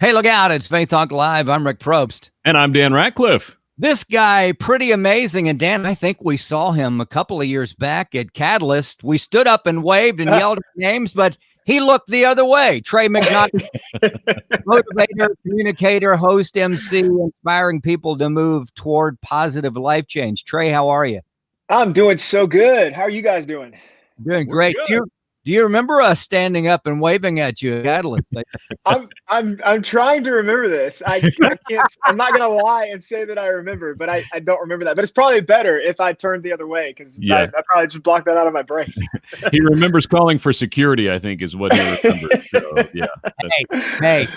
Hey, look out. It's Faith Talk Live. I'm Rick Probst. And I'm Dan Ratcliffe. This guy, pretty amazing. And Dan, I think we saw him a couple of years back at Catalyst. We stood up and waved and yelled at names, but he looked the other way. Trey McKnight, motivator, communicator, host, MC, inspiring people to move toward positive life change. Trey, how are you? I'm doing so good. How are you guys doing? Doing great. Do you remember us standing up and waving at you at Catalyst? I'm trying to remember this. I can't. I'm not gonna lie and say that I remember, but I don't remember that. But it's probably better if I turned the other way because I probably just blocked that out of my brain. He remembers calling for security, I think, is what he remembers. So, yeah. Hey,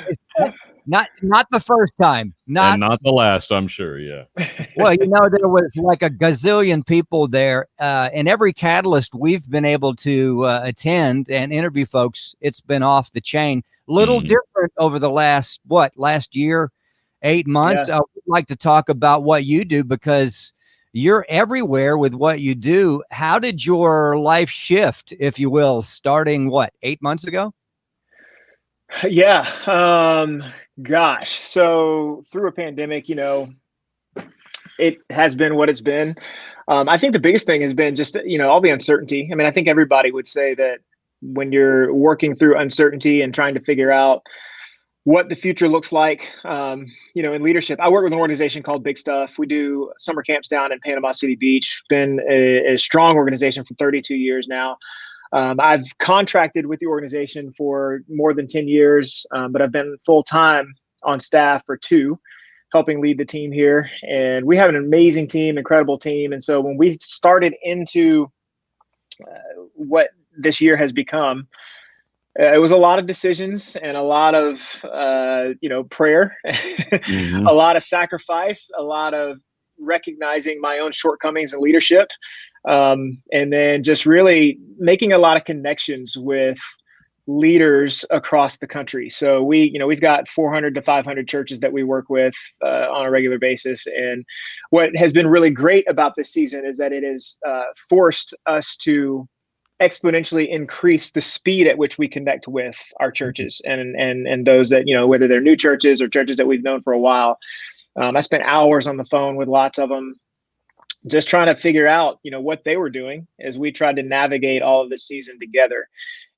not the first time, not the last, I'm sure. Yeah. Well, there was like a gazillion people there, and every Catalyst we've been able to attend and interview folks. It's been off the chain. Little different over the last year, 8 months. Yeah. I would like to talk about what you do because you're everywhere with what you do. How did your life shift, if you will, starting 8 months ago? Yeah. Gosh. So through a pandemic, it has been what it's been. I think the biggest thing has been just, all the uncertainty. I mean, I think everybody would say that when you're working through uncertainty and trying to figure out what the future looks like, in leadership. I work with an organization called Big Stuff. We do summer camps down in Panama City Beach. Been a strong organization for 32 years now. I've contracted with the organization for more than 10 years, but I've been full-time on staff for 2, helping lead the team here. And we have an amazing team, incredible team. And so when we started into what this year has become, it was a lot of decisions and a lot of, prayer, a lot of sacrifice, a lot of recognizing my own shortcomings in leadership. And then just really making a lot of connections with leaders across the country. So we've got 400 to 500 churches that we work with on a regular basis. And what has been really great about this season is that it has forced us to exponentially increase the speed at which we connect with our churches and those that, whether they're new churches or churches that we've known for a while. I spent hours on the phone with lots of them, just trying to figure out, what they were doing as we tried to navigate all of this season together.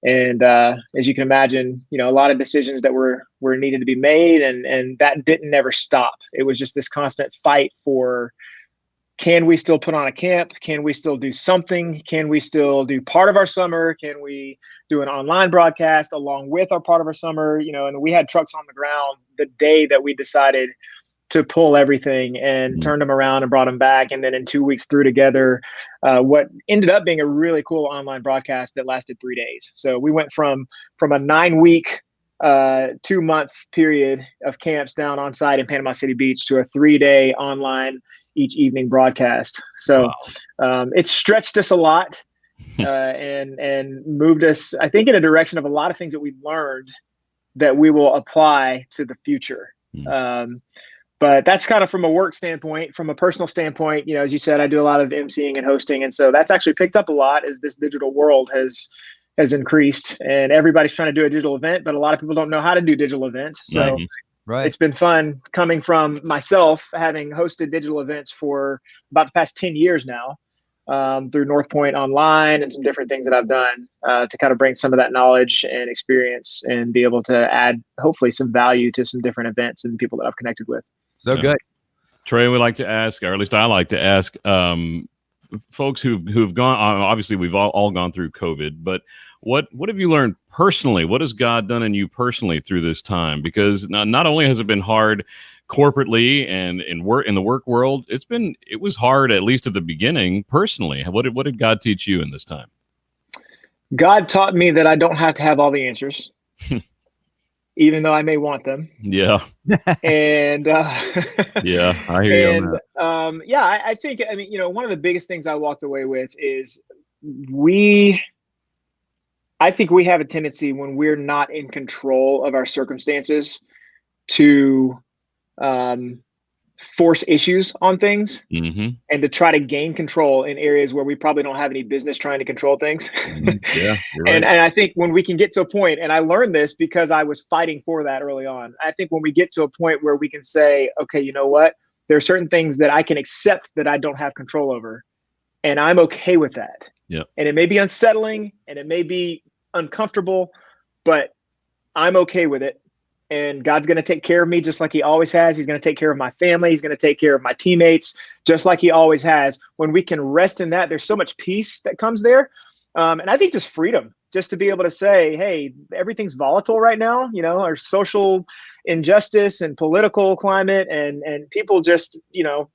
And as you can imagine, a lot of decisions that were needed to be made, and that didn't never stop. It was just this constant fight for, can we still put on a camp? Can we still do something? Can we still do part of our summer? Can we do an online broadcast along with our part of our summer? And we had trucks on the ground the day that we decided to pull everything and turn them around and brought them back. And then in 2 weeks threw together what ended up being a really cool online broadcast that lasted 3 days. So we went from a 9-week, 2-month period of camps down on site in Panama City Beach to a 3-day online each evening broadcast. So it stretched us a lot and moved us, I think, in a direction of a lot of things that we've learned that we will apply to the future. But that's kind of from a work standpoint. From a personal standpoint, as you said, I do a lot of emceeing and hosting. And so that's actually picked up a lot as this digital world has increased, and everybody's trying to do a digital event, but a lot of people don't know how to do digital events. So It's been fun coming from myself, having hosted digital events for about the past 10 years now, through North Point Online and some different things that I've done to kind of bring some of that knowledge and experience and be able to add hopefully some value to some different events and people that I've connected with. So good. Trey, we like to ask, or at least I like to ask, folks who've gone, obviously we've all gone through COVID, but what have you learned personally? What has God done in you personally through this time? Because not only has it been hard corporately and in the work world, it was hard, at least at the beginning, personally. What did God teach you in this time? God taught me that I don't have to have all the answers, even though I may want them. Yeah. And yeah, I hear you on that. I think, one of the biggest things I walked away with is I think we have a tendency when we're not in control of our circumstances to force issues on things Mm-hmm. and to try to gain control in areas where we probably don't have any business trying to control things. Mm-hmm. Yeah, you're right. And I think when we can get to a point, and I learned this because I was fighting for that early on. I think when we get to a point where we can say, okay, you know what? There are certain things that I can accept that I don't have control over, and I'm okay with that. Yeah. And it may be unsettling and it may be uncomfortable, but I'm okay with it. And God's going to take care of me just like he always has. He's going to take care of my family. He's going to take care of my teammates just like he always has. When we can rest in that, there's so much peace that comes there. And I think just freedom, just to be able to say, hey, everything's volatile right now, our social injustice and political climate and people just, you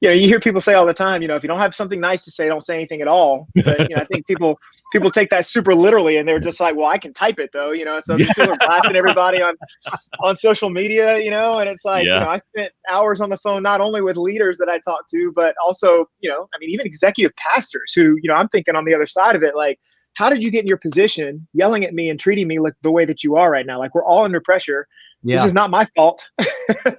hear people say all the time, if you don't have something nice to say, don't say anything at all. But, I think people take that super literally and they're just like, well, I can type it though, so people are blasting everybody on social media, and it's like, I spent hours on the phone, not only with leaders that I talk to, but also, even executive pastors who, I'm thinking on the other side of it, like, how did you get in your position yelling at me and treating me like the way that you are right now? Like, we're all under pressure. Yeah. This is not my fault.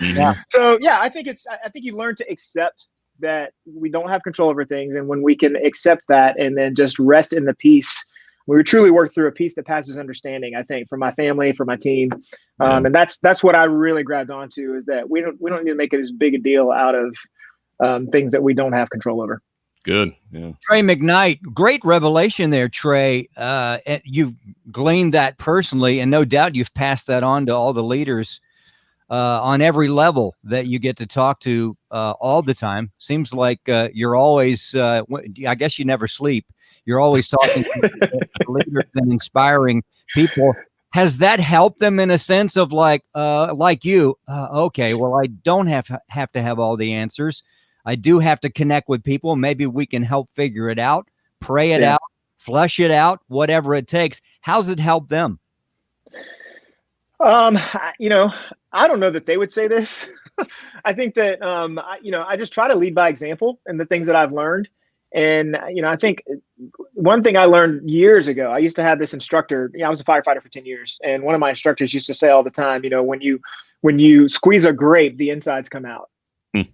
Yeah. So I think you learn to accept that we don't have control over things. And when we can accept that and then just rest in the peace, we truly work through a peace that passes understanding, I think, for my family, for my team. And that's what I really grabbed onto, is that we don't need to make it as big a deal out of things that we don't have control over. Good. Yeah. Trey McKnight, great revelation there, Trey. You've gleaned that personally, and no doubt you've passed that on to all the leaders on every level that you get to talk to all the time. Seems like you're always, I guess you never sleep. You're always talking to leaders and inspiring people. Has that helped them in a sense of like you? Okay, well, I don't have to have all the answers. I do have to connect with people. Maybe we can help figure it out, pray it out, flush it out, whatever it takes. How's it helped them? I don't know that they would say this. I think that, I just try to lead by example in the things that I've learned. And, I think one thing I learned years ago, I used to have this instructor. I was a firefighter for 10 years. And one of my instructors used to say all the time, when you squeeze a grape, the insides come out.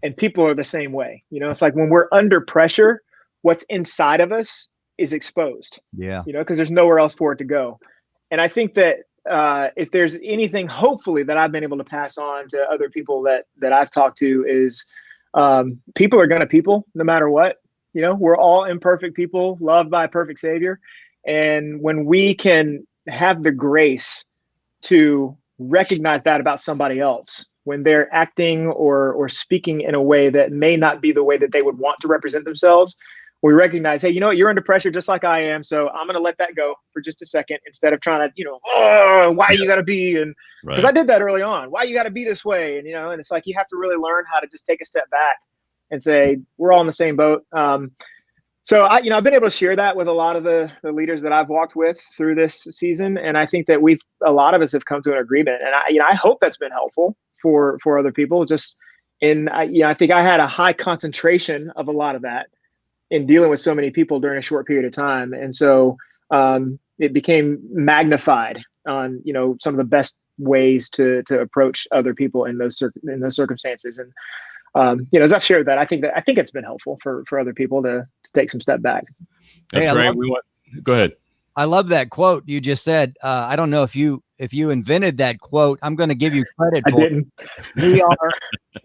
And people are the same way. It's like when we're under pressure, what's inside of us is exposed. Yeah. Because there's nowhere else for it to go. And I think that if there's anything, hopefully, that I've been able to pass on to other people that I've talked to is people are going to people no matter what. We're all imperfect people loved by a perfect Savior. And when we can have the grace to recognize that about somebody else, when they're acting or speaking in a way that may not be the way that they would want to represent themselves, we recognize, hey, you're under pressure just like I am. So I'm going to let that go for just a second instead of trying to, why you got to be, and because I did that early on, why you got to be this way. And, and it's like, you have to really learn how to just take a step back and say, we're all in the same boat. So I've been able to share that with a lot of the leaders that I've walked with through this season. And I think that a lot of us have come to an agreement, and I hope that's been helpful for other people. I think I had a high concentration of a lot of that in dealing with so many people during a short period of time. And so it became magnified on, some of the best ways to approach other people in those circumstances. And, as I've shared that, I think it's been helpful for other people to take some step back. That's right. Go ahead. I love that quote you just said. I don't know if you invented that quote. I'm going to give you credit for it.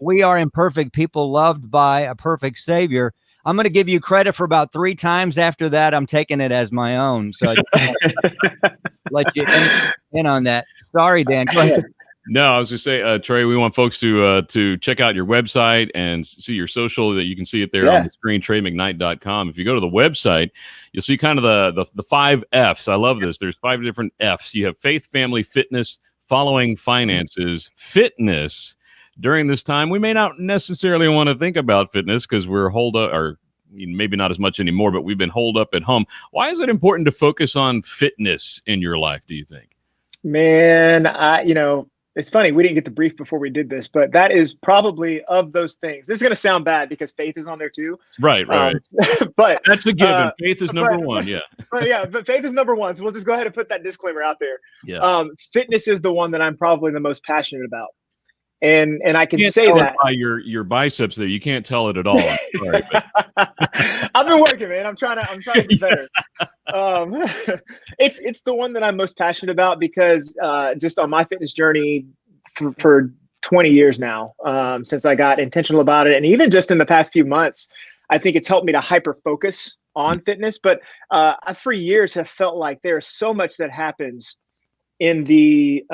We are imperfect people loved by a perfect Savior. I'm going to give you credit for about 3 times after that. I'm taking it as my own. So I let you in on that. Sorry, Dan. Go ahead. No, I was just saying, Trey, we want folks to check out your website and see your social. That you can see it there on the screen, TreyMcKnight.com. If you go to the website, you'll see kind of the 5 F's. I love this. There's 5 different F's. You have faith, family, fitness, following, finances, fitness. During this time, we may not necessarily want to think about fitness because we're holed up, or maybe not as much anymore, but we've been holed up at home. Why is it important to focus on fitness in your life, do you think? Man, it's funny, we didn't get the brief before we did this, but that is probably of those things. This is going to sound bad because faith is on there too. Right. But that's a given. Faith is number one. Yeah. But faith is number one. So we'll just go ahead and put that disclaimer out there. Yeah. Fitness is the one that I'm probably the most passionate about. And I can You can't say tell it that by your biceps there. You can't tell it at all. I'm sorry, but I've been working, man. I'm trying to get better. It's the one that I'm most passionate about because just on my fitness journey for 20 years now, since I got intentional about it, and even just in the past few months, I think it's helped me to hyper focus on fitness. But I for years have felt like there's so much that happens in the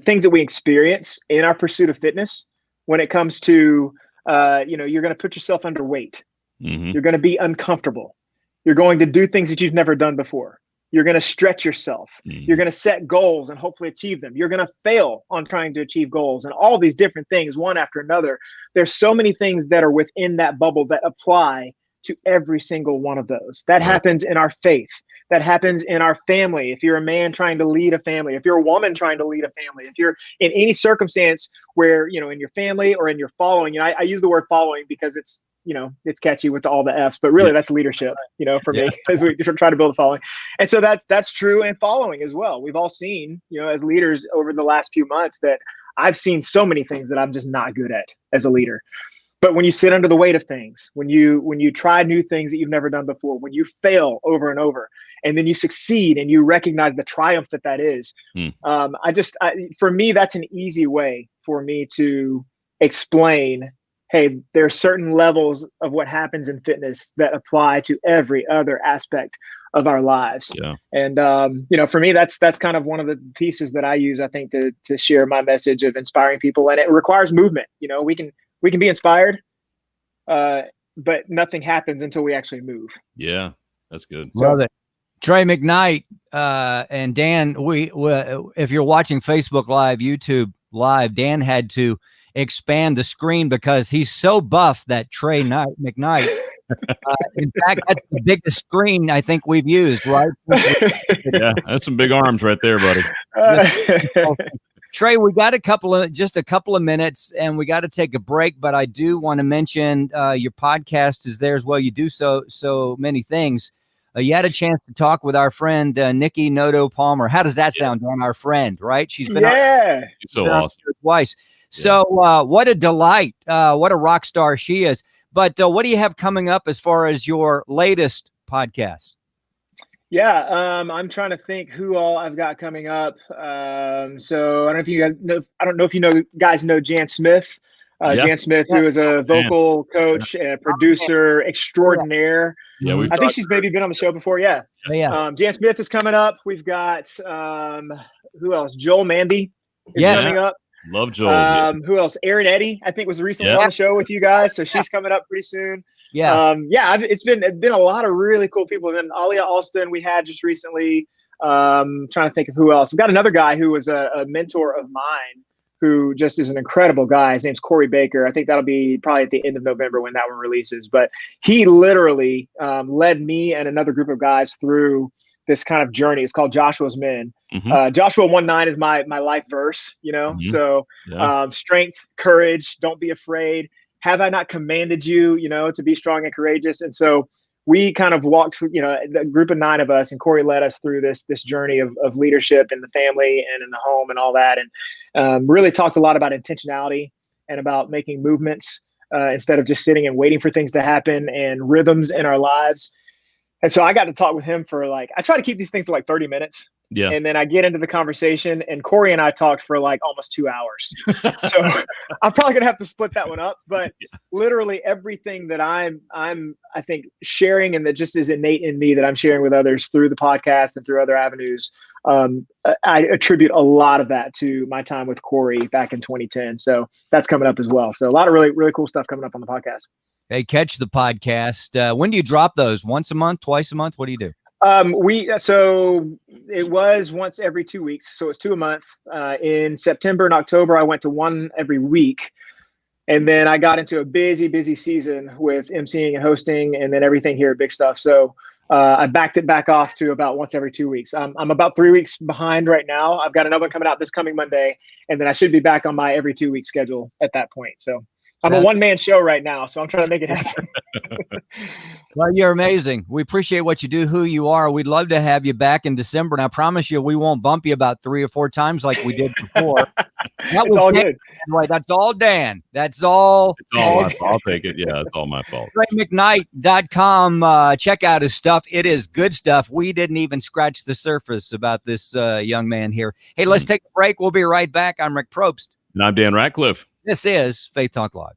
things that we experience in our pursuit of fitness when it comes to you're going to put yourself under weight. You're going to be uncomfortable. You're going to do things that you've never done before. You're going to stretch yourself. You're going to set goals and hopefully achieve them. You're going to fail on trying to achieve goals and all these different things, one after another. There's so many things that are within that bubble that apply to every single one of those. That happens in our faith. That happens in our family. If you're a man trying to lead a family, if you're a woman trying to lead a family, if you're in any circumstance where, in your family or in your following, I use the word following because it's catchy with all the F's, but really that's leadership, for me, as we try to build a following. And so that's true in following as well. We've all seen, as leaders over the last few months that I've seen so many things that I'm just not good at as a leader. But when you sit under the weight of things, when you try new things that you've never done before, when you fail over and over, and then you succeed and you recognize the triumph that is, for me, that's an easy way for me to explain, hey, there are certain levels of what happens in fitness that apply to every other aspect of our lives. Yeah. And, for me, that's kind of one of the pieces that I use, I think, to share my message of inspiring people. And it requires movement. We can be inspired, but nothing happens until we actually move. Yeah, that's good. Love it. Trey McKnight and Dan, we if you're watching Facebook Live, YouTube Live, Dan had to expand the screen because he's so buff that Trey McKnight. In fact, that's the biggest screen I think we've used, right? Yeah, that's some big arms right there, buddy. Trey, we got a couple of minutes and we got to take a break, but I do want to mention your podcast is there as well. You do so many things. You had a chance to talk with our friend, Nikki Noto Palmer. How does that sound, Dan? Our friend, right? She's been on, so awesome twice. So what a delight. What a rock star she is. But what do you have coming up as far as your latest podcast? Yeah, I'm trying to think who all I've got coming up. So I don't know if you guys know. I don't know if guys know Jan Smith. Jan Smith, who is a vocal coach and producer extraordinaire. Yeah, I think she's maybe been on the show before. Yeah. Jan Smith is coming up. We've got who else? Joel Manby is coming up. Love Joel. Who else? Erin Eddy, I think, was recently on the show with you guys, so she's coming up pretty soon. It's been a lot of really cool people. And then Alia Alston we had just recently. Trying to think of who else. We've got another guy who was a mentor of mine who just is an incredible guy. His name's Corey Baker. I think that'll be probably at the end of November when that one releases. But he literally led me and another group of guys through this kind of journey. It's called Joshua's Men. Joshua 1:9 is my life verse, So strength, courage, don't be afraid. Have I not commanded you, to be strong and courageous? And so we kind of walked through, the group of 9 of us, and Corey led us through this journey of leadership in the family and in the home and all that. And really talked a lot about intentionality and about making movements instead of just sitting and waiting for things to happen, and rhythms in our lives. And so I got to talk with him for I try to keep these things to 30 minutes. Yeah. And then I get into the conversation, and Corey and I talked for almost 2 hours. So I'm probably going to have to split that one up, but literally everything that I think sharing, and that just is innate in me that I'm sharing with others through the podcast and through other avenues. I attribute a lot of that to my time with Corey back in 2010. So that's coming up as well. So a lot of really, really cool stuff coming up on the podcast. Hey, catch the podcast. When do you drop those? Once a month, twice a month? What do you do? So it was once every 2 weeks. So it's 2 a month. In September and October, I went to 1 every week. And then I got into a busy season with emceeing and hosting and then everything here at Big Stuff. So I backed it back off to about once every 2 weeks. I'm about 3 weeks behind right now. I've got another one coming out this coming Monday, and then I should be back on my every 2 week schedule at that point. So I'm a one-man show right now, so I'm trying to make it happen. Well, you're amazing. We appreciate what you do, who you are. We'd love to have you back in December, and I promise you we won't bump you about 3 or 4 times like we did before. That It's was all Dan, good. by the way. That's all Dan. That's all. It's all my fault. I'll take it. Yeah, it's all my fault. TreyMcKnight.com. Check out his stuff. It is good stuff. We didn't even scratch the surface about this young man here. Hey, let's take a break. We'll be right back. I'm Rick Probst. And I'm Dan Ratcliffe. This is Faith Talk Live.